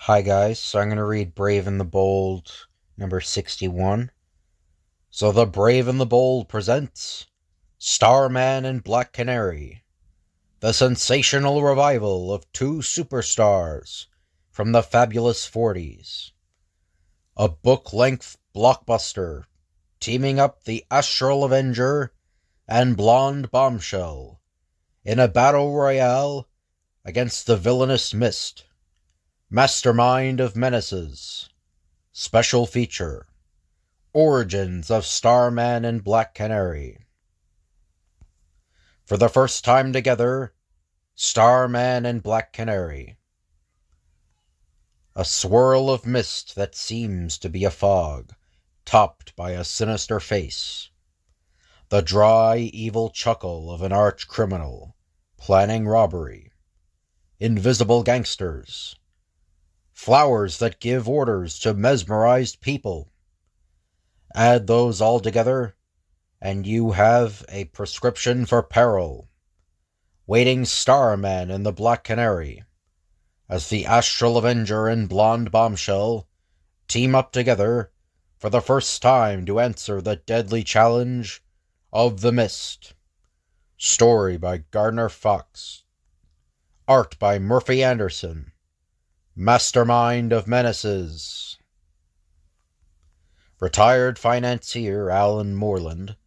Hi guys, so I'm going to read Brave and the Bold, number 61. So the Brave and the Bold presents Starman and Black Canary, the sensational revival of two superstars from the fabulous 40s. A book-length blockbuster teaming up the Astral Avenger and Blonde Bombshell in a battle royale against the villainous Mist, Mastermind of Menaces. Special feature: Origins of Starman and Black Canary. For the first time together, Starman and Black Canary. A swirl of mist that seems to be a fog, topped by a sinister face. The dry, evil chuckle of an arch-criminal planning robbery. Invisible gangsters. Flowers that give orders to mesmerized people. Add those all together, and you have a prescription for peril. Waiting Starman and the Black Canary, as the Astral Avenger and Blonde Bombshell team up together for the first time to answer the deadly challenge of the Mist. Story by Gardner Fox. Art by Murphy Anderson. Mastermind of Menaces. Retired financier Alan Moreland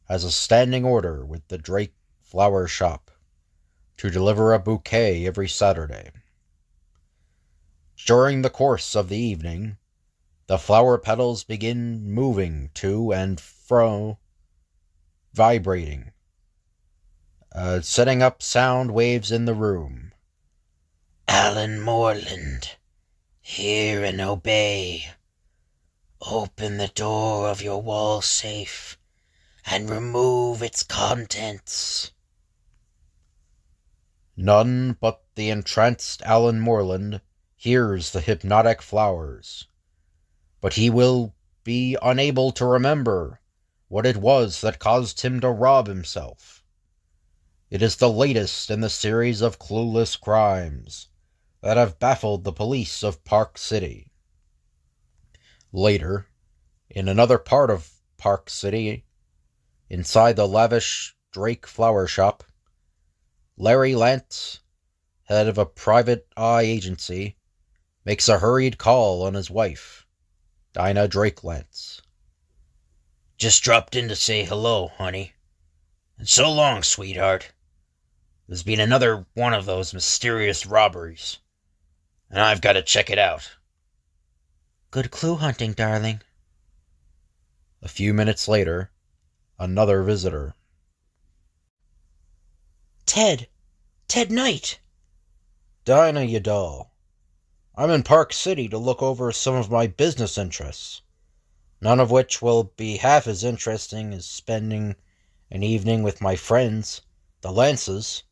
has a standing order with the Drake Flower Shop to deliver a bouquet every Saturday. During the course of the evening, the flower petals begin moving to and fro, vibrating, setting up sound waves in the room. Alan Moreland, hear and obey. Open the door of your wall safe and remove its contents. None but the entranced Alan Moreland hears the hypnotic flowers, but he will be unable to remember what it was that caused him to rob himself. It is the latest in the series of clueless crimes that have baffled the police of Park City. Later, in another part of Park City, inside the lavish Drake Flower Shop, Larry Lance, head of a private eye agency, makes a hurried call on his wife, Dinah Drake Lance. Just dropped in to say hello, honey. And so long, sweetheart. There's been another one of those mysterious robberies, and I've got to check it out. Good clue hunting, darling. A few minutes later, another visitor. Ted Knight. Dinah, you doll. I'm in Park City to look over some of my business interests, none of which will be half as interesting as spending an evening with my friends, the Lances.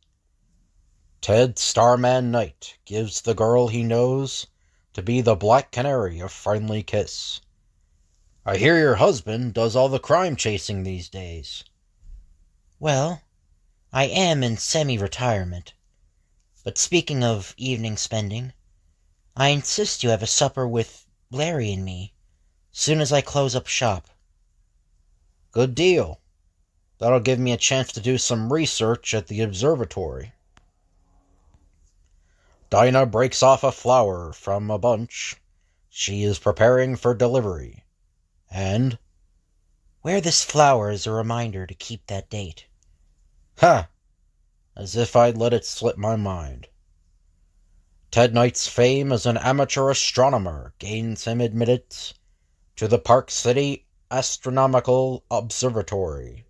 Ted Starman Knight gives the girl he knows to be the Black Canary a friendly kiss. I hear your husband does all the crime chasing these days. Well, I am in semi-retirement. But speaking of evening spending, I insist you have a supper with Larry and me, soon as I close up shop. Good deal. That'll give me a chance to do some research at the observatory. Dinah breaks off a flower from a bunch she is preparing for delivery, and... Wear this flower as a reminder to keep that date. Ha! As if I'd let it slip my mind. Ted Knight's fame as an amateur astronomer gains him admittance to the Park City Astronomical Observatory.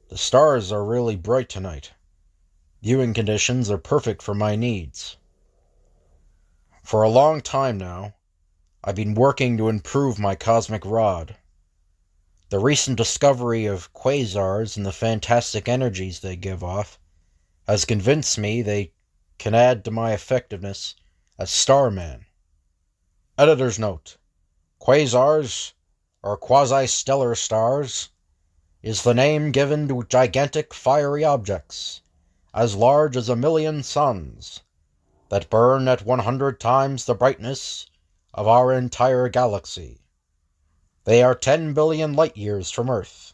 The stars are really bright tonight. Viewing conditions are perfect for my needs. For a long time now, I've been working to improve my cosmic rod. The recent discovery of quasars and the fantastic energies they give off has convinced me they can add to my effectiveness as Starman. Editor's note: quasars, or quasi-stellar stars, is the name given to gigantic fiery objects as large as 1,000,000 suns that burn at 100 times the brightness of our entire galaxy. They are 10 billion light-years from Earth.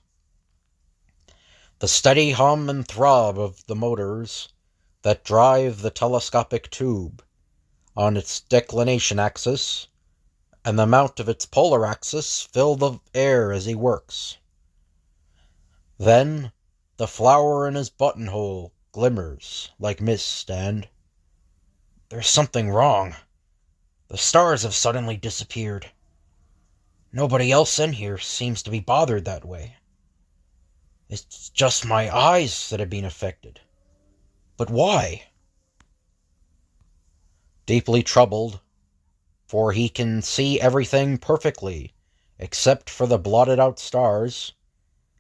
The steady hum and throb of the motors that drive the telescopic tube on its declination axis and the mount of its polar axis fill the air as he works. Then the flower in his buttonhole glimmers like mist, and there's something wrong. The stars have suddenly disappeared. Nobody else in here seems to be bothered that way. It's just my eyes that have been affected. But why? Deeply troubled, for he can see everything perfectly except for the blotted out stars,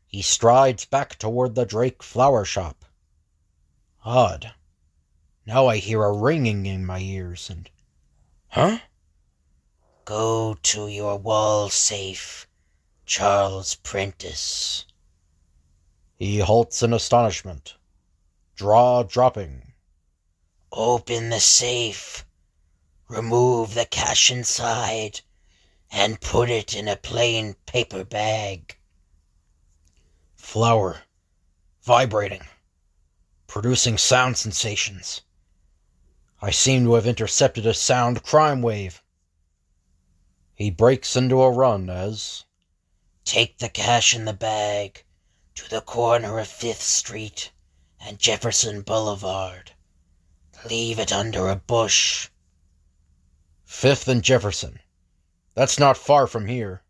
he strides back toward the Drake flower shop. Odd. Now I hear a ringing in my ears and... Huh? Go to your wall safe, Charles Prentice. He halts in astonishment, jaw dropping. Open the safe, remove the cash inside, and put it in a plain paper bag. Flower, vibrating, producing sound sensations. I seem to have intercepted a sound crime wave. He breaks into a run as... Take the cash in the bag to the corner of 5th Street and Jefferson Boulevard. Leave it under a bush. 5th and Jefferson. That's not far from here.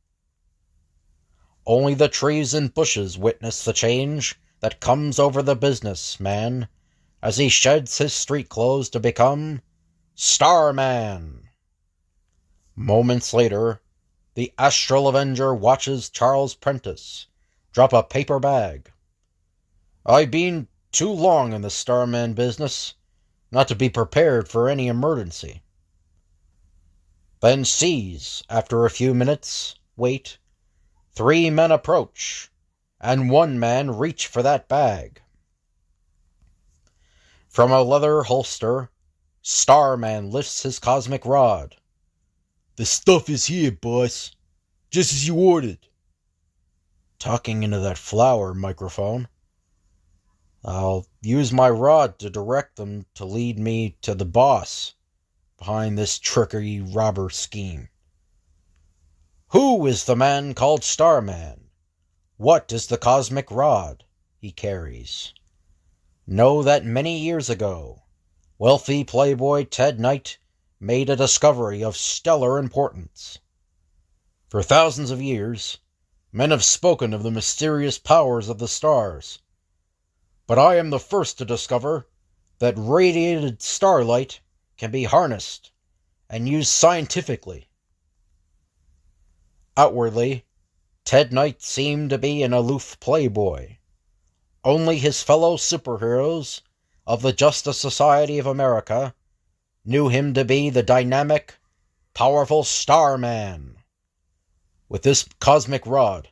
Only the trees and bushes witness the change that comes over the businessman as he sheds his street clothes to become Starman. Moments later, the Astral Avenger watches Charles Prentice drop a paper bag. I've been too long in the Starman business not to be prepared for any emergency. Then sees, after a few minutes, wait, 3 men approach, and 1 man reach for that bag. From a leather holster, Starman lifts his cosmic rod. The stuff is here, boss, just as you ordered. Talking into that flower microphone. I'll use my rod to direct them to lead me to the boss behind this trickery robber scheme. Who is the man called Starman? What is the cosmic rod he carries? Know that many years ago, wealthy playboy Ted Knight made a discovery of stellar importance. For thousands of years, men have spoken of the mysterious powers of the stars. But I am the first to discover that radiated starlight can be harnessed and used scientifically. Outwardly, Ted Knight seemed to be an aloof playboy. Only his fellow superheroes of the Justice Society of America knew him to be the dynamic, powerful Starman. With this cosmic rod,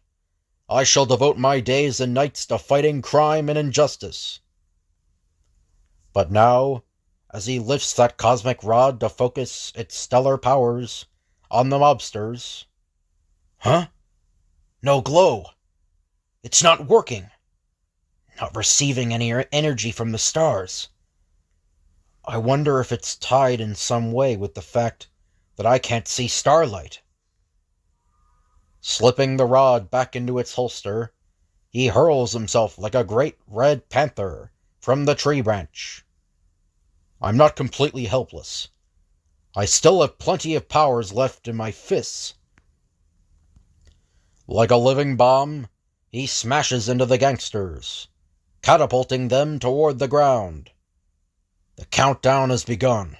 I shall devote my days and nights to fighting crime and injustice. But now, as he lifts that cosmic rod to focus its stellar powers on the mobsters... Huh? No glow. It's not working. Not receiving any energy from the stars. I wonder if it's tied in some way with the fact that I can't see starlight. Slipping the rod back into its holster, he hurls himself like a great red panther from the tree branch. I'm not completely helpless. I still have plenty of powers left in my fists. Like a living bomb, he smashes into the gangsters, catapulting them toward the ground. The countdown has begun.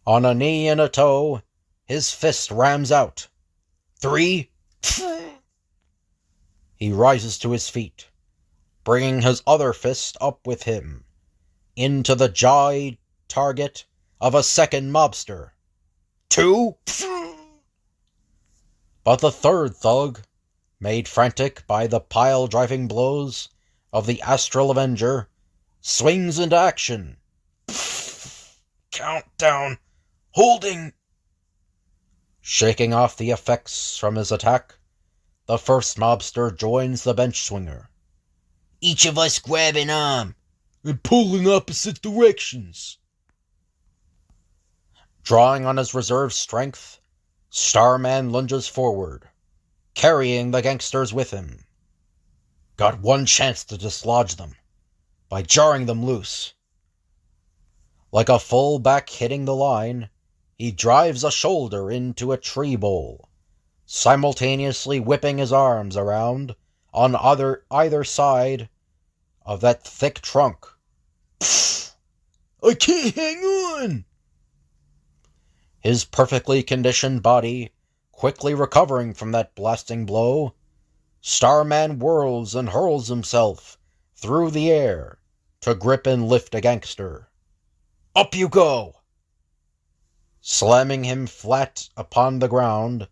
On a knee and a toe, his fist rams out. 3. He rises to his feet, bringing his other fist up with him, into the jawed target of a second mobster. 2. But the third thug, made frantic by the pile-driving blows of the Astral Avenger, swings into action. countdown. Holding. Shaking off the effects from his attack, the first mobster joins the bench swinger. Each of us grab an arm and pull in opposite directions. Drawing on his reserve strength, Starman lunges forward, carrying the gangsters with him. Got one chance to dislodge them, by jarring them loose. Like a fullback hitting the line, he drives a shoulder into a tree bole, simultaneously whipping his arms around on either side of that thick trunk. I can't hang on! His perfectly conditioned body quickly recovering from that blasting blow, Starman whirls and hurls himself through the air to grip and lift a gangster. Up you go! Slamming him flat upon the ground,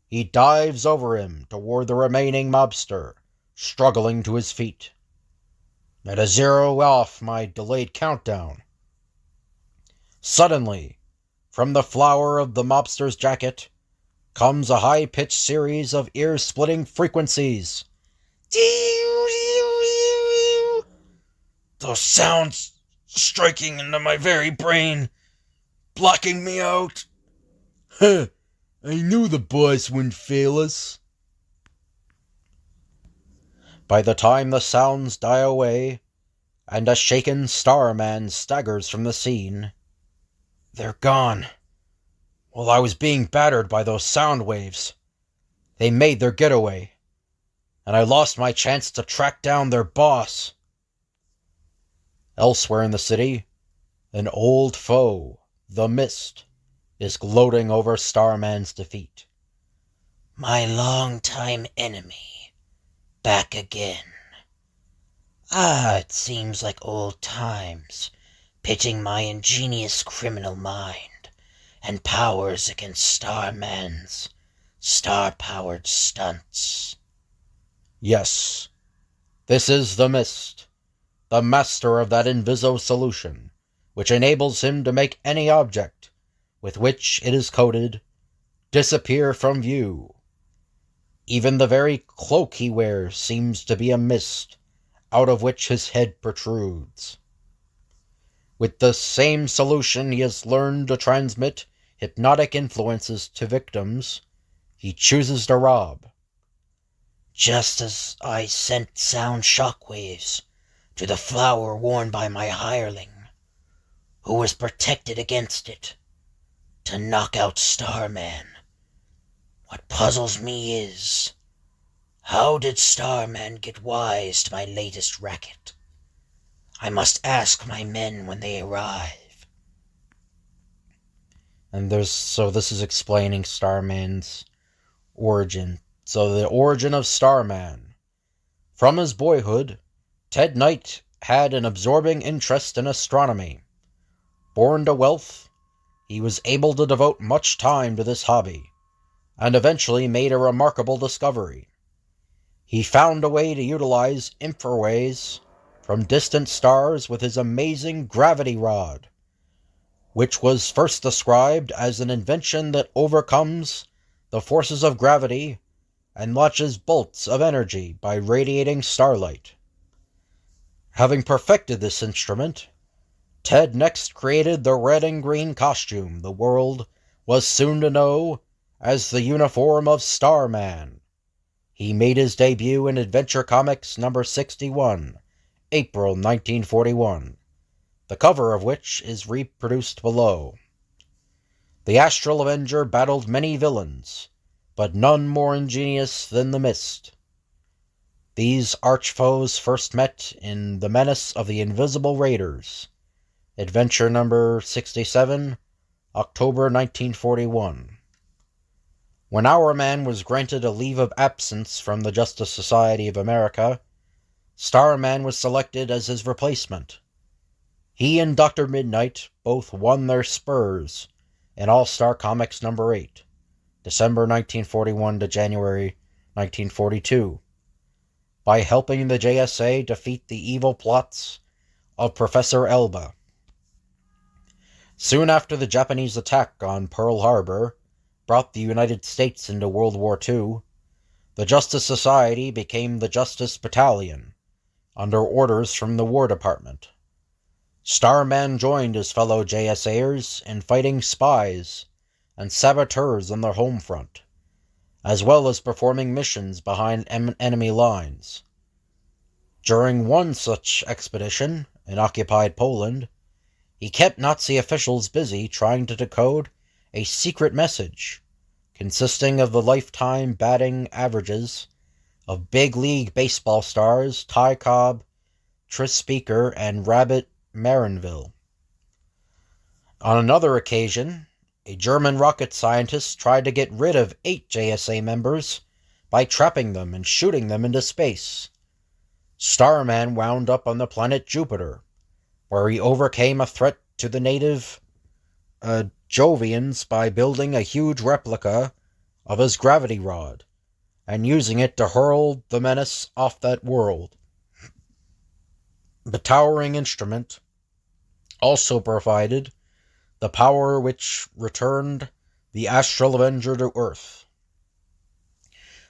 he dives over him toward the remaining mobster, struggling to his feet. At a 0 off my delayed countdown. Suddenly, from the flower of the mobster's jacket, comes a high-pitched series of ear-splitting frequencies. Those sounds striking into my very brain, blocking me out. I knew the boss wouldn't fail us. By the time the sounds die away, and a shaken Starman staggers from the scene, they're gone. While I was being battered by those sound waves, they made their getaway, and I lost my chance to track down their boss. Elsewhere in the city, an old foe, the Mist, is gloating over Starman's defeat. My longtime enemy, back again. It seems like old times, pitching my ingenious criminal mind and powers against Starman's star-powered stunts. Yes, this is the Mist, the master of that Inviso solution, which enables him to make any object, with which it is coated, disappear from view. Even the very cloak he wears seems to be a mist, out of which his head protrudes. With the same solution he has learned to transmit hypnotic influences to victims he chooses to rob. Just as I sent sound shockwaves to the flower worn by my hireling, who was protected against it, to knock out Starman. What puzzles me is, how did Starman get wise to my latest racket? I must ask my men when they arrive. And so this is explaining Starman's origin. So the origin of Starman. From his boyhood, Ted Knight had an absorbing interest in astronomy. Born to wealth, he was able to devote much time to this hobby, and eventually made a remarkable discovery. He found a way to utilize infrawaves from distant stars with his amazing gravity rod, which was first described as an invention that overcomes the forces of gravity and launches bolts of energy by radiating starlight. Having perfected this instrument, Ted next created the red and green costume the world was soon to know as the uniform of Starman. He made his debut in Adventure Comics number 61, April 1941, the cover of which is reproduced below. The Astral Avenger battled many villains, but none more ingenious than the Mist. These arch-foes first met in The Menace of the Invisible Raiders, Adventure number 67, October 1941. When Our Man was granted a leave of absence from the Justice Society of America, Starman was selected as his replacement. He and Dr. Midnight both won their spurs in All-Star Comics number 8, December 1941 to January 1942, by helping the JSA defeat the evil plots of Professor Elba. Soon after the Japanese attack on Pearl Harbor brought the United States into World War II, the Justice Society became the Justice Battalion, under orders from the War Department. Starman joined his fellow JSAers in fighting spies and saboteurs on their home front, as well as performing missions behind enemy lines. During one such expedition in occupied Poland, he kept Nazi officials busy trying to decode a secret message consisting of the lifetime batting averages of big league baseball stars Ty Cobb, Tris Speaker, and Rabbit Marinville. On another occasion, a German rocket scientist tried to get rid of 8 JSA members by trapping them and shooting them into space. Starman wound up on the planet Jupiter, where he overcame a threat to the native Jovians by building a huge replica of his gravity rod and using it to hurl the menace off that world. The towering instrument also provided the power which returned the Astral Avenger to Earth.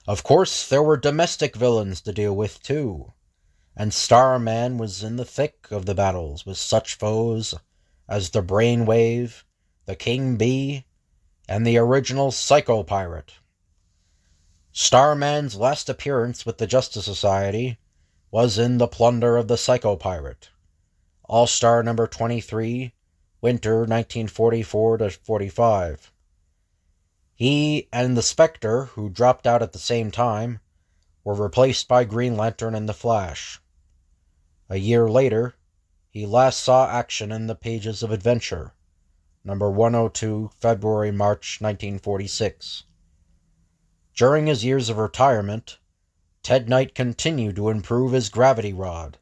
Of course, there were domestic villains to deal with too, and Starman was in the thick of the battles with such foes as the Brainwave, the King Bee, and the original Psycho Pirate. Starman's last appearance with the Justice Society was in The Plunder of the Psycho Pirate, All-Star number 23, winter 1944-45. He and the Spectre, who dropped out at the same time, were replaced by Green Lantern and the Flash. A year later, he last saw action in the pages of Adventure, number 102, February-March 1946. During his years of retirement, Ted Knight continued to improve his gravity rod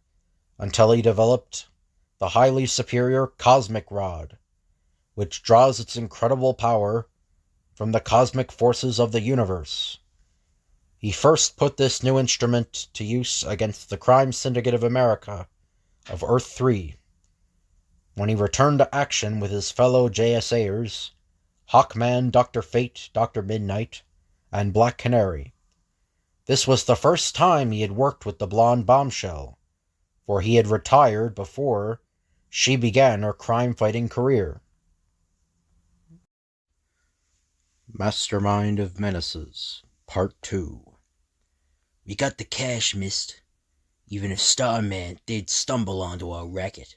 until he developed the highly superior Cosmic Rod, which draws its incredible power from the cosmic forces of the universe. He first put this new instrument to use against the crime syndicate of America of Earth-3, when he returned to action with his fellow JSAers, Hawkman, Dr. Fate, Dr. Midnight, and Black Canary. This was the first time he had worked with the blonde bombshell, for he had retired before she began her crime-fighting career. Mastermind of Menaces, Part 2. We got the cash, Mist, even if Starman did stumble onto our racket.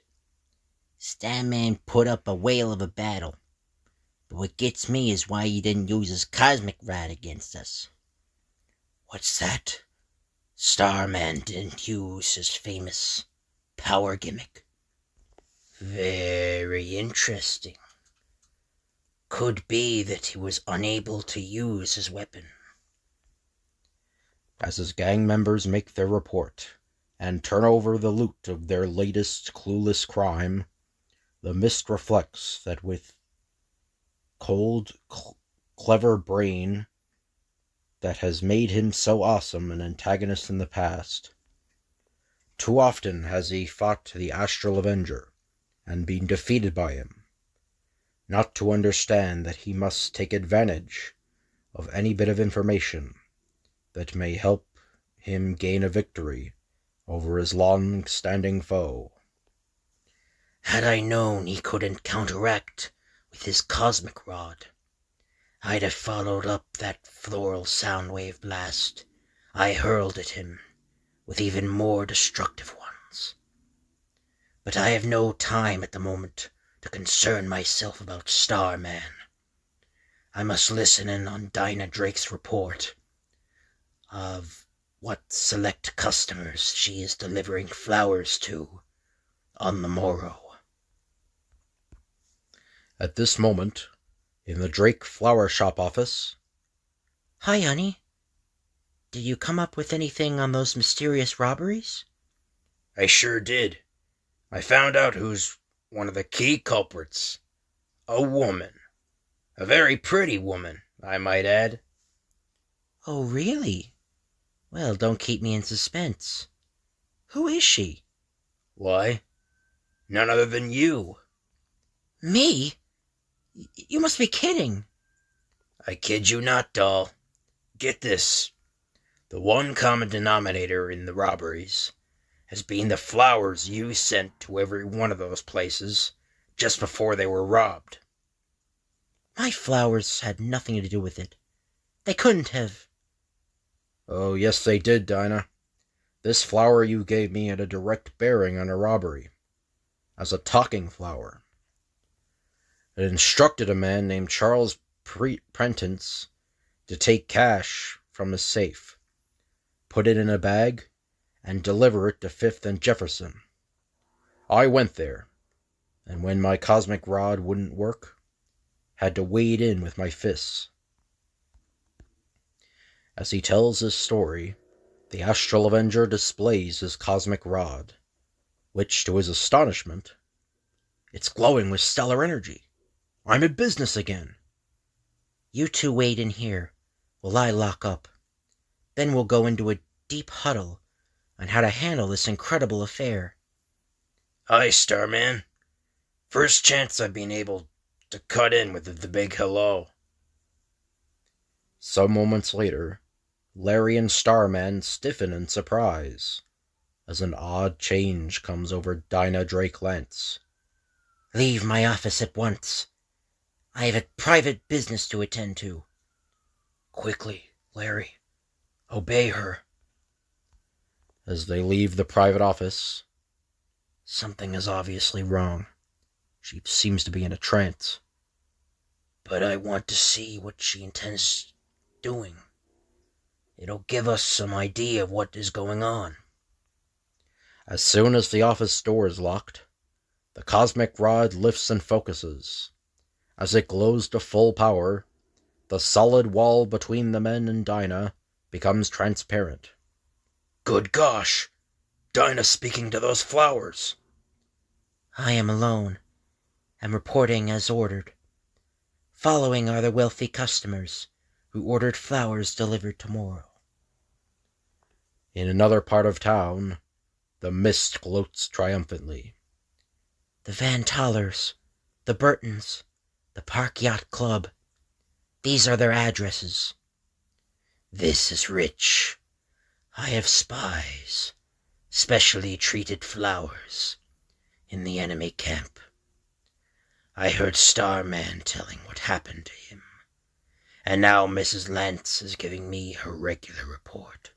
Starman put up a whale of a battle, but what gets me is why he didn't use his Cosmic Rod against us. What's that? Starman didn't use his famous power gimmick. Very interesting. Could be that he was unable to use his weapon. As his gang members make their report and turn over the loot of their latest clueless crime, the Mist reflects that with cold, clever brain that has made him so awesome an antagonist in the past, too often has he fought the Astral Avenger and been defeated by him, not to understand that he must take advantage of any bit of information that may help him gain a victory over his long-standing foe. Had I known he couldn't counteract with his Cosmic Rod, I'd have followed up that floral soundwave blast I hurled at him with even more destructive ones. But I have no time at the moment to concern myself about Starman. I must listen in on Dinah Drake's report of what select customers she is delivering flowers to on the morrow. At this moment, in the Drake flower shop office... Hi, honey. Did you come up with anything on those mysterious robberies? I sure did. I found out who's one of the key culprits. A woman. A very pretty woman, I might add. Oh, really? Well, don't keep me in suspense. Who is she? Why, none other than you. Me? You must be kidding. I kid you not, doll. Get this. The one common denominator in the robberies has been the flowers you sent to every one of those places just before they were robbed. My flowers had nothing to do with it. They couldn't have. Oh, yes, they did, Dinah. This flower you gave me had a direct bearing on a robbery, as a talking flower. It instructed a man named Charles Prentice to take cash from his safe, put it in a bag, and deliver it to Fifth and Jefferson. I went there, and when my cosmic rod wouldn't work, had to wade in with my fists. As he tells his story, the Astral Avenger displays his cosmic rod, which, to his astonishment, it's glowing with stellar energy. I'm in business again. You two wait in here while I lock up. Then we'll go into a deep huddle on how to handle this incredible affair. Aye, Starman. First chance I've been able to cut in with the big hello. Some moments later, Larry and Starman stiffen in surprise as an odd change comes over Dinah Drake Lance. Leave my office at once. I have a private business to attend to. Quickly, Larry. Obey her. As they leave the private office, Something is obviously wrong, she seems to be in a trance. but I want to see what she intends doing. It'll give us some idea of what is going on. As soon as the office door is locked, the cosmic rod lifts and focuses. As it glows to full power, the solid wall between the men and Dinah becomes transparent. Good gosh! Dinah's speaking to those flowers. I am alone, and reporting as ordered. Following are the wealthy customers who ordered flowers delivered tomorrow. In another part of town, the mist gloats triumphantly. The Van Tollers, the Burtons, the Park Yacht Club. These are their addresses. This is rich. I have spies, specially treated flowers, in the enemy camp. I heard Starman telling what happened to him, and now Mrs. Lance is giving me her regular report.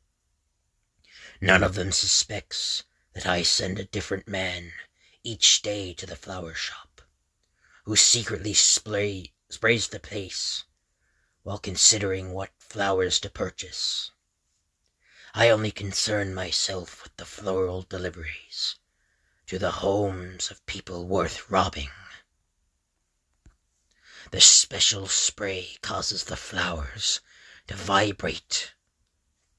None of them suspects that I send a different man each day to the flower shop, who secretly sprays the place while considering what flowers to purchase. I only concern myself with the floral deliveries to the homes of people worth robbing. The special spray causes the flowers to vibrate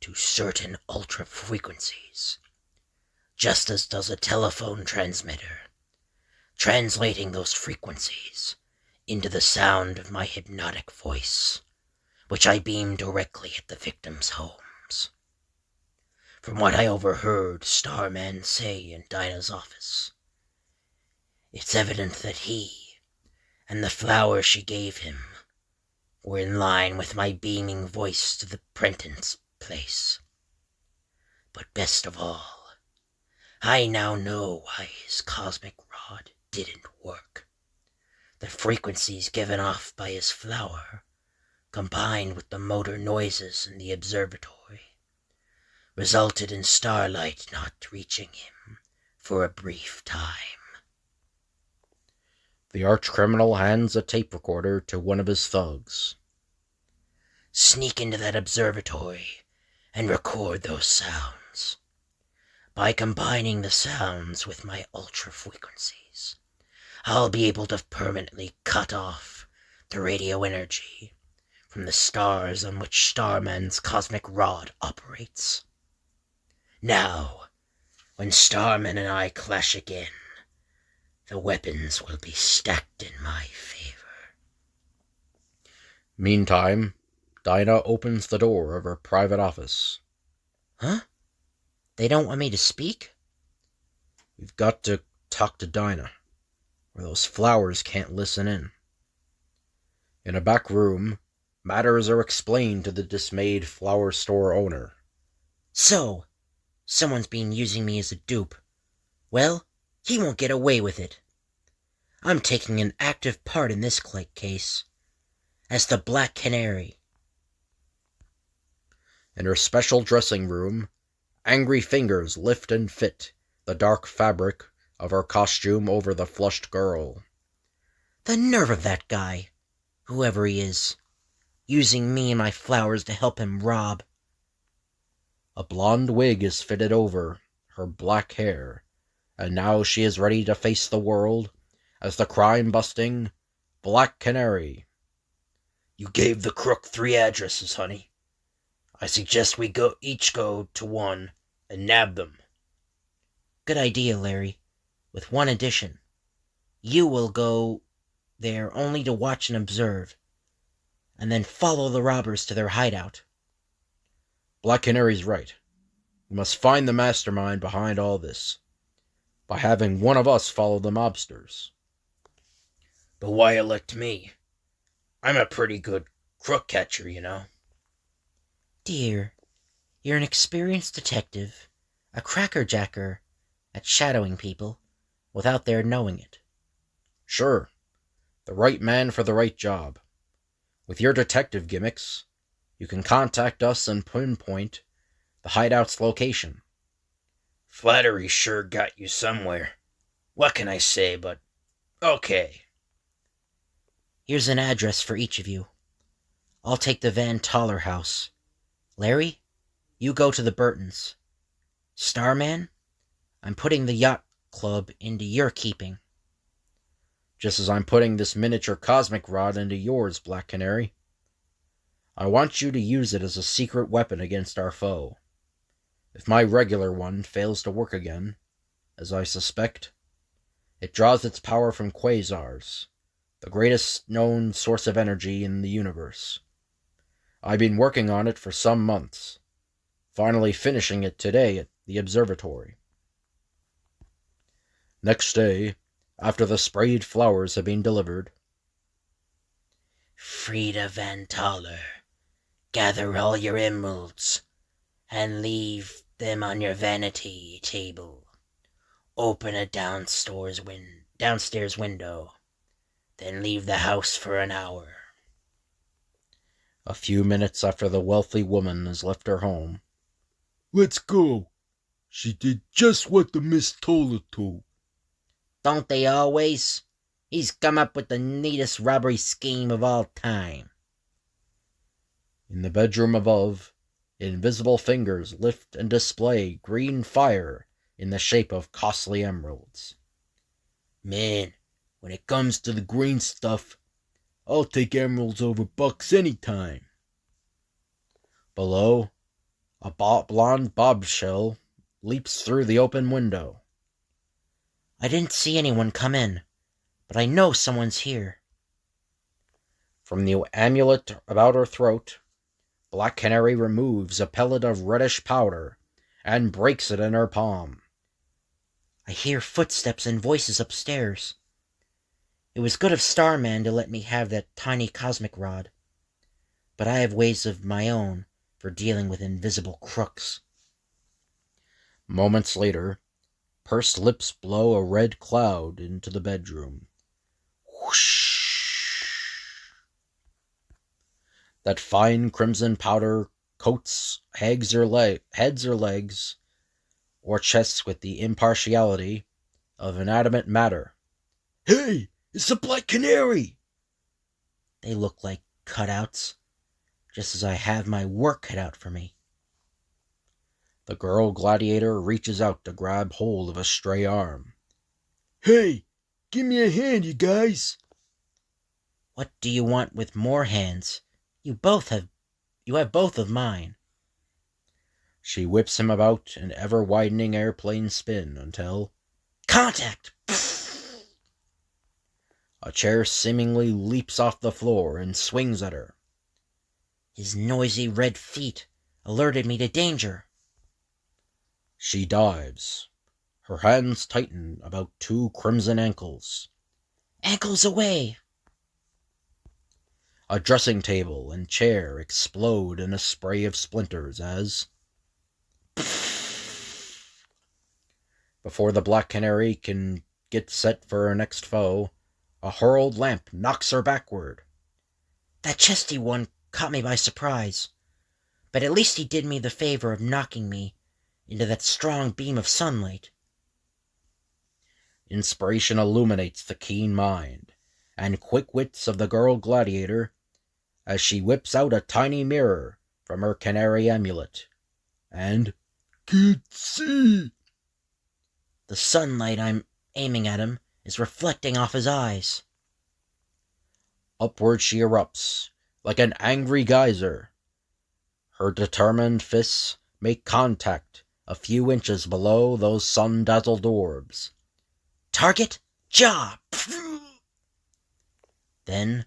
to certain ultra frequencies, just as does a telephone transmitter, translating those frequencies into the sound of my hypnotic voice, which I beam directly at the victims' homes. From what I overheard Starman say in Dinah's office, it's evident that he and the flower she gave him were in line with my beaming voice to the Prentice place. But best of all, I now know why his cosmic rod didn't work. The frequencies given off by his flower, combined with the motor noises in the observatory, resulted in starlight not reaching him for a brief time. The arch-criminal hands a tape recorder to one of his thugs. Sneak into that observatory and record those sounds. By combining the sounds with my ultra frequencies, I'll be able to permanently cut off the radio energy from the stars on which Starman's cosmic rod operates. Now, when Starman and I clash again, the weapons will be stacked in my favor. Meantime, Dinah opens the door of her private office. Huh? They don't want me to speak? We've got to talk to Dinah. where those flowers can't listen in. In a back room, matters are explained to the dismayed flower store owner. So, someone's been using me as a dupe. Well, he won't get away with it. I'm taking an active part in this case, as the Black Canary. In her special dressing room, angry fingers lift and fit the dark fabric of her costume over the flushed girl. The nerve of that guy, whoever he is, using me and my flowers to help him rob. A blonde wig is fitted over her black hair, and now she is ready to face the world as the crime-busting Black Canary. You gave the crook 3 addresses, honey. I suggest we each go to one and nab them. Good idea, Larry, with one addition. You will go there only to watch and observe, and then follow the robbers to their hideout. Black Canary's right. We must find the mastermind behind all this, by having one of us follow the mobsters. But why elect me? I'm a pretty good crook catcher, you know. Dear, you're an experienced detective, a crackerjacker at shadowing people without their knowing it. Sure, the right man for the right job. With your detective gimmicks, you can contact us and pinpoint the hideout's location. Flattery sure got you somewhere. What can I say but okay. Here's an address for each of you. I'll take the Van Toller house. Larry, you go to the Burtons. Starman, I'm putting the yacht club into your keeping. Just as I'm putting this miniature cosmic rod into yours, Black Canary. I want you to use it as a secret weapon against our foe. If my regular one fails to work again, as I suspect, it draws its power from quasars, the greatest known source of energy in the universe. I've been working on it for some months, finally finishing it today at the observatory. Next day, after the sprayed flowers have been delivered, Frida Van Toller, gather all your emeralds and leave them on your vanity table. Open a downstairs window, then leave the house for an hour. a few minutes after the wealthy woman has left her home. Let's go. She did just what the miss told her to. Don't they always? He's come up with the neatest robbery scheme of all time. In the bedroom above, invisible fingers lift and display green fire in the shape of costly emeralds. Man, when it comes to the green stuff, I'll take emeralds over bucks any time. Below, a blonde bombshell leaps through the open window. I didn't see anyone come in, but I know someone's here. From the amulet about her throat, Black Canary removes a pellet of reddish powder and breaks it in her palm. I hear footsteps and voices upstairs. It was good of Starman to let me have that tiny cosmic rod, but I have ways of my own for dealing with invisible crooks. Moments later, pursed lips blow a red cloud into the bedroom. Whoosh! That fine crimson powder coats heads or legs, or chests with the impartiality of inanimate matter. Hey! It's the Black Canary! They look like cutouts, just as I have my work cut out for me. The girl gladiator reaches out to grab hold of a stray arm. Hey! Give me a hand, you guys! What do you want with more hands? You have both of mine. She whips him about an ever-widening airplane spin until... Contact! A chair seemingly leaps off the floor and swings at her. His noisy red feet alerted me to danger. She dives. Her hands tighten about two crimson ankles. Ankles away! A dressing table and chair explode in a spray of splinters as, before the Black Canary can get set for her next foe, a hurled lamp knocks her backward. That chesty one caught me by surprise, but at least he did me the favor of knocking me into that strong beam of sunlight. Inspiration illuminates the keen mind and quick wits of the girl gladiator as she whips out a tiny mirror from her canary amulet and can't see. The sunlight I'm aiming at him is reflecting off his eyes. Upward she erupts like an angry geyser. Her determined fists make contact a few inches below those sun-dazzled orbs. Target, jaw! Then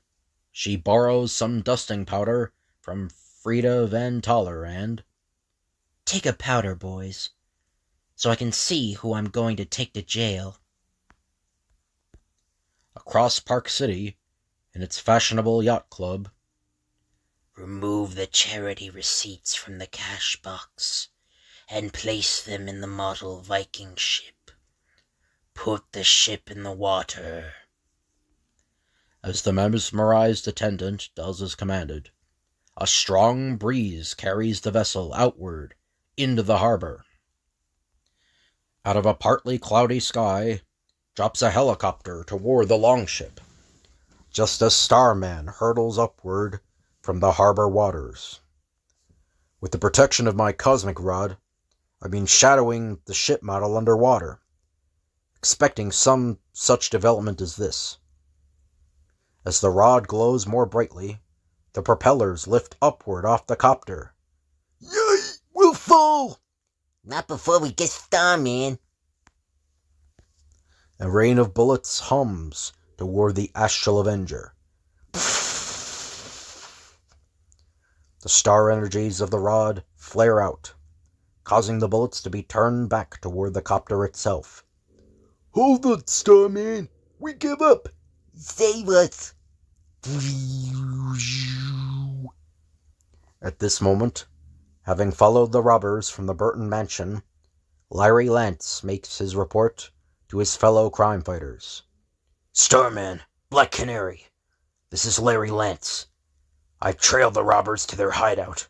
she borrows some dusting powder from Frida Van Toller and... Take a powder, boys, so I can see who I'm going to take to jail. Across Park City, in its fashionable yacht club, remove the charity receipts from the cash box and place them in the model Viking ship. Put the ship in the water. As the mesmerized attendant does as commanded, a strong breeze carries the vessel outward into the harbor. Out of a partly cloudy sky drops a helicopter toward the longship, just as Starman hurtles upward from the harbor waters. With the protection of my cosmic rod, I've been shadowing the ship model underwater, expecting some such development as this. As the rod glows more brightly, the propellers lift upward off the copter. Yay! We'll fall! Not before we get Starman. A rain of bullets hums toward the Astral Avenger. The star energies of the rod flare out, causing the bullets to be turned back toward the copter itself. Hold it, Starman! We give up! Save us! At this moment, having followed the robbers from the Burton mansion, Larry Lance makes his report to his fellow crime fighters. Starman, Black Canary, this is Larry Lance. I've trailed the robbers to their hideout.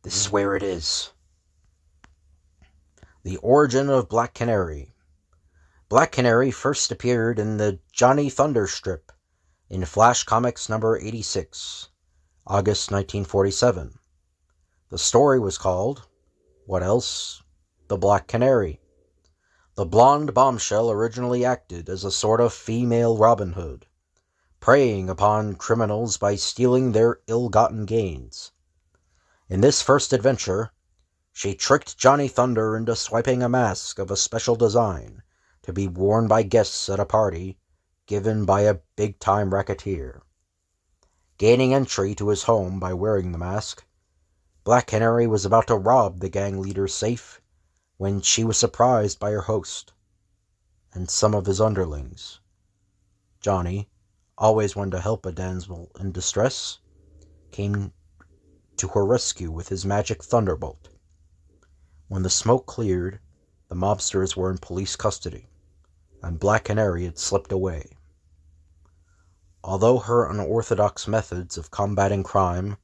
This is where it is. The origin of Black Canary. Black Canary first appeared in the Johnny Thunder strip in Flash Comics number 86, August 1947. The story was called, what else? The Black Canary. The blonde bombshell originally acted as a sort of female Robin Hood, preying upon criminals by stealing their ill-gotten gains. In this first adventure, she tricked Johnny Thunder into swiping a mask of a special design to be worn by guests at a party given by a big-time racketeer. Gaining entry to his home by wearing the mask, Black Canary was about to rob the gang leader's safe when she was surprised by her host and some of his underlings. Johnny, always one to help a damsel in distress, came to her rescue with his magic thunderbolt. When the smoke cleared, the mobsters were in police custody, and Black Canary had slipped away. Although her unorthodox methods of combating crime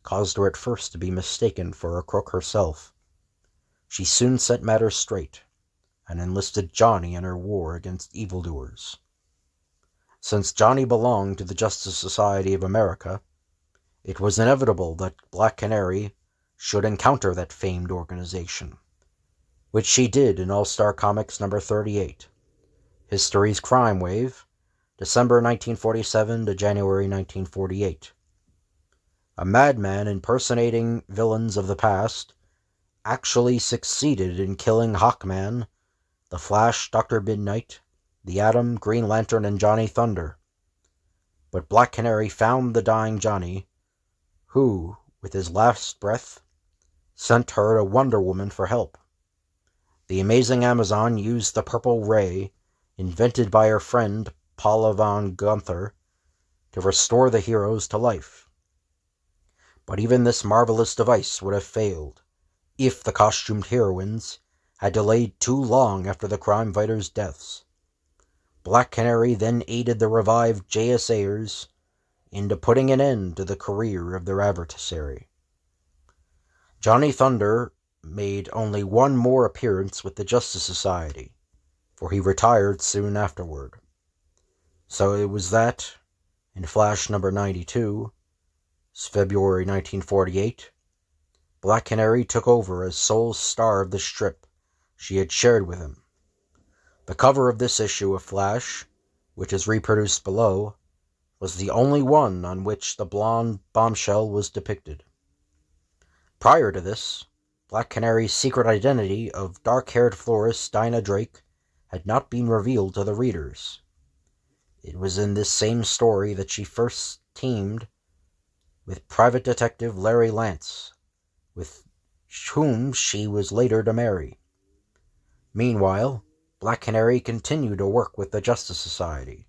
caused her at first to be mistaken for a crook herself, she soon set matters straight and enlisted Johnny in her war against evildoers. Since Johnny belonged to the Justice Society of America, it was inevitable that Black Canary should encounter that famed organization, which she did in All-Star Comics number 38, History's Crime Wave, December 1947 to January 1948. A madman impersonating villains of the past actually succeeded in killing Hawkman, the Flash, Dr. Midnight, the Atom, Green Lantern, and Johnny Thunder. But Black Canary found the dying Johnny, who, with his last breath, sent her to Wonder Woman for help. The amazing Amazon used the purple ray, invented by her friend Paula von Gunther to restore the heroes to life. But even this marvelous device would have failed if the costumed heroines had delayed too long after the crime fighters' deaths. Black Canary then aided the revived JSAers into putting an end to the career of their adversary. Johnny Thunder made only one more appearance with the Justice Society, for he retired soon afterward. So it was that, in Flash number 92, February 1948, Black Canary took over as sole star of the strip she had shared with him. The cover of this issue of Flash, which is reproduced below, was the only one on which the blonde bombshell was depicted. Prior to this, Black Canary's secret identity of dark-haired florist Dinah Drake had not been revealed to the readers. It was in this same story that she first teamed with private detective Larry Lance, with whom she was later to marry. Meanwhile, Black Canary continued to work with the Justice Society,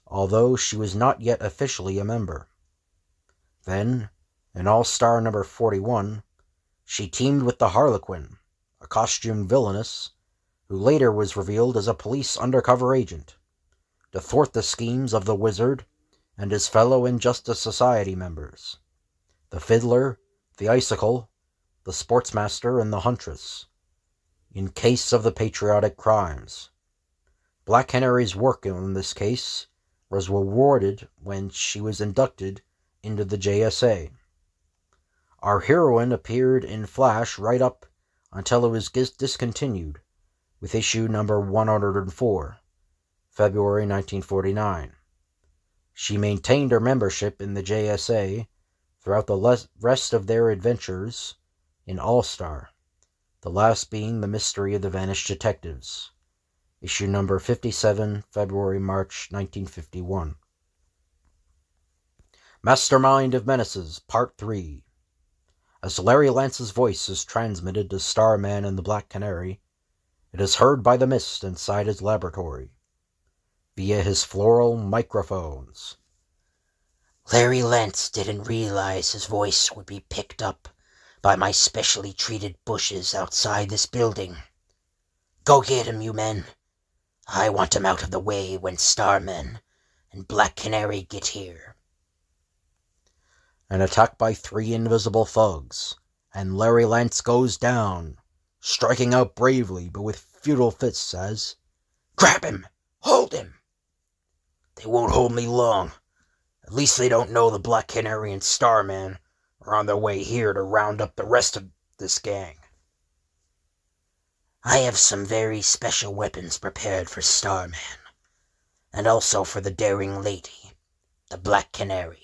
although she was not yet officially a member. Then, in All-Star number 41, she teamed with the Harlequin, a costumed villainess who later was revealed as a police undercover agent, to thwart the schemes of the Wizard and his fellow Injustice Society members, the Fiddler, the Icicle, the Sportsmaster, and the Huntress, in case of the patriotic crimes. Black Canary's work in this case was rewarded when she was inducted into the JSA. Our heroine appeared in Flash right up until it was discontinued with issue number 104, February 1949. She maintained her membership in the JSA throughout the rest of their adventures in All-Star, the last being The Mystery of the Vanished Detectives, issue number 57, February-March 1951. Mastermind of Menaces, Part 3. As Larry Lance's voice is transmitted to Starman and the Black Canary, it is heard by the mist inside his laboratory, via his floral microphones. Larry Lance didn't realize his voice would be picked up by my specially treated bushes outside this building. Go get him, you men. I want him out of the way when Starman and Black Canary get here. An attack by 3 invisible thugs, and Larry Lance goes down, striking out bravely but with futile fists as, "Grab him! Hold him!" "They won't hold me long. At least they don't know the Black Canary and Starman are on their way here to round up the rest of this gang." I have some very special weapons prepared for Starman, and also for the daring lady, the Black Canary.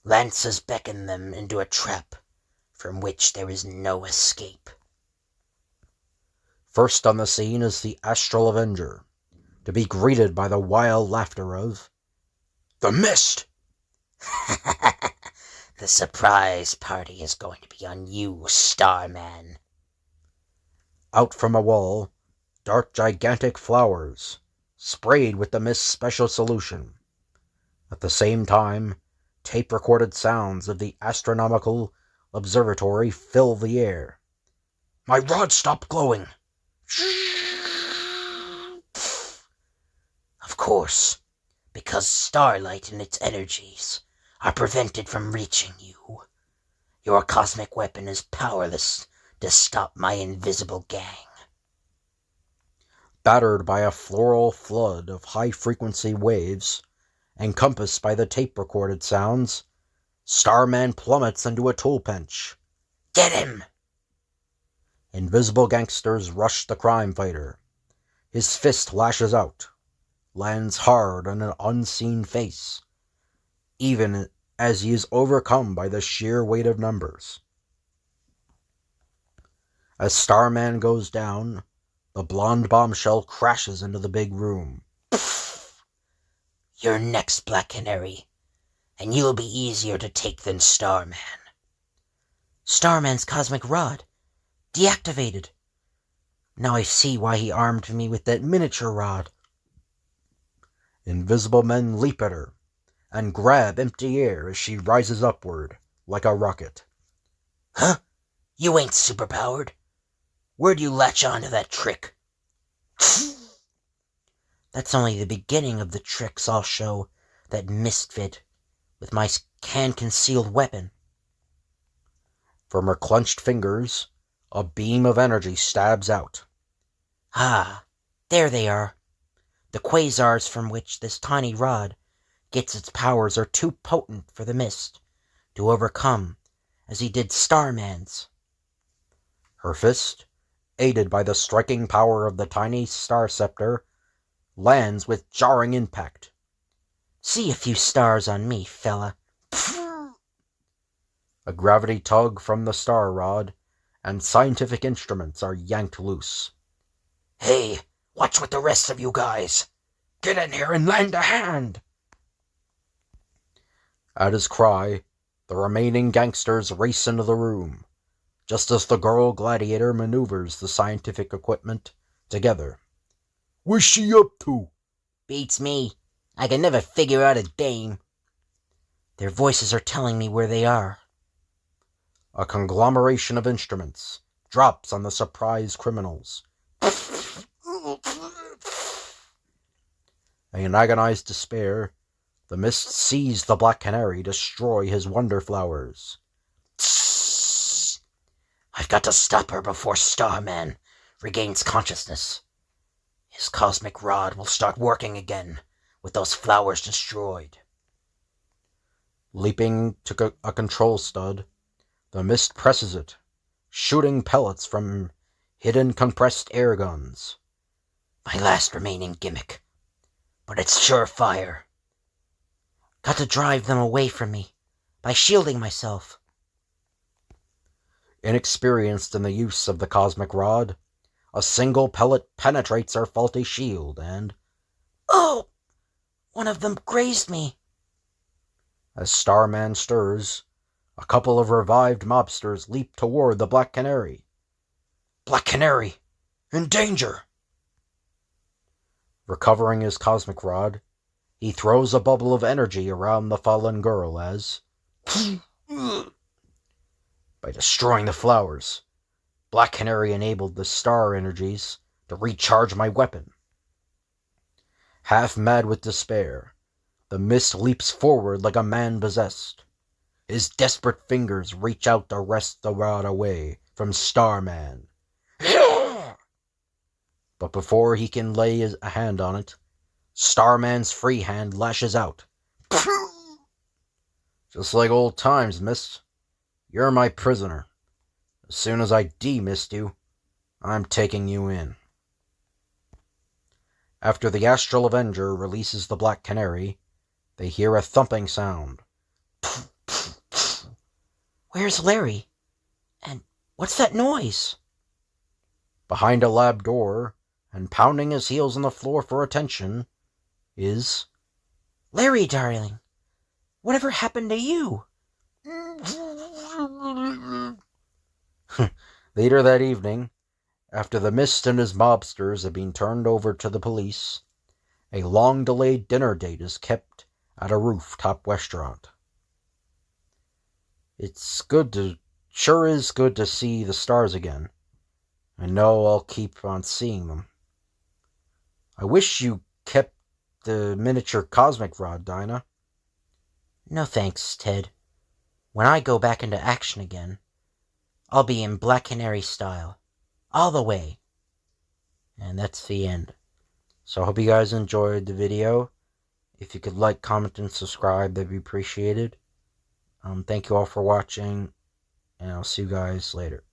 Lance has beckoned them into a trap from which there is no escape. First on the scene is the Astral Avenger, to be greeted by the wild laughter of "The Mist!" The surprise party is going to be on you, Starman. Out from a wall dart gigantic flowers, sprayed with the Mist's special solution. At the same time, tape-recorded sounds of the astronomical observatory fill the air. "My rod stopped glowing." Of course, because starlight and its energies are prevented from reaching you. Your cosmic weapon is powerless to stop my invisible gang. Battered by a floral flood of high-frequency waves, encompassed by the tape-recorded sounds, Starman plummets into a tool bench. Get him! Invisible gangsters rush the crime fighter. His fist lashes out, lands hard on an unseen face, even as he is overcome by the sheer weight of numbers. As Starman goes down, the blonde bombshell crashes into the big room. You're next, Black Canary, and you'll be easier to take than Starman. Starman's cosmic rod, deactivated. Now I see why he armed me with that miniature rod. Invisible men leap at her and grab empty air as she rises upward like a rocket. Huh? You ain't superpowered. Where'd you latch on to that trick? That's only the beginning of the tricks I'll show that misfit with my hand-concealed weapon. From her clenched fingers, a beam of energy stabs out. Ah, there they are. The quasars from which this tiny rod gets its powers are too potent for the mist to overcome, as he did Starman's. Her fist, aided by the striking power of the tiny star scepter, lands with jarring impact. See a few stars on me, fella. A gravity tug from the star rod, and scientific instruments are yanked loose. Hey, what's with the rest of you guys? Get in here and lend a hand! At his cry, the remaining gangsters race into the room, just as the girl gladiator maneuvers the scientific equipment together. What's she up to? Beats me. I can never figure out a dame. Their voices are telling me where they are. A conglomeration of instruments drops on the surprised criminals. In agonized despair, the mist sees the Black Canary destroy his wonder flowers. I've got to stop her before Starman regains consciousness. His cosmic rod will start working again with those flowers destroyed. Leaping to a control stud, the mist presses it, shooting pellets from hidden compressed air guns. My last remaining gimmick, but it's surefire. Got to drive them away from me by shielding myself. Inexperienced in the use of the cosmic rod, a single pellet penetrates our faulty shield and... Oh! One of them grazed me. As Starman stirs, a couple of revived mobsters leap toward the Black Canary. Black Canary! In danger! Recovering his cosmic rod, he throws a bubble of energy around the fallen girl as... By destroying the flowers, Black Canary enabled the star energies to recharge my weapon. Half mad with despair, the mist leaps forward like a man possessed. His desperate fingers reach out to wrest the rod away from Starman. But before he can lay a hand on it, Starman's free hand lashes out. Just like old times, miss. You're my prisoner. As soon as I demist you, I'm taking you in. After the Astral Avenger releases the Black Canary, they hear a thumping sound. Where's Larry? And what's that noise? Behind a lab door, and pounding his heels on the floor for attention, is... Larry, darling, whatever happened to you? Later that evening, after the Mist and his mobsters have been turned over to the police, a long-delayed dinner date is kept at a rooftop restaurant. Sure is good to see the stars again. I know I'll keep on seeing them. I wish you kept the miniature cosmic rod, Dinah. No thanks, Ted. When I go back into action again, I'll be in Black Canary style, all the way. And that's the end. So I hope you guys enjoyed the video. If you could like, comment, and subscribe, that'd be appreciated. Thank you all for watching, and I'll see you guys later.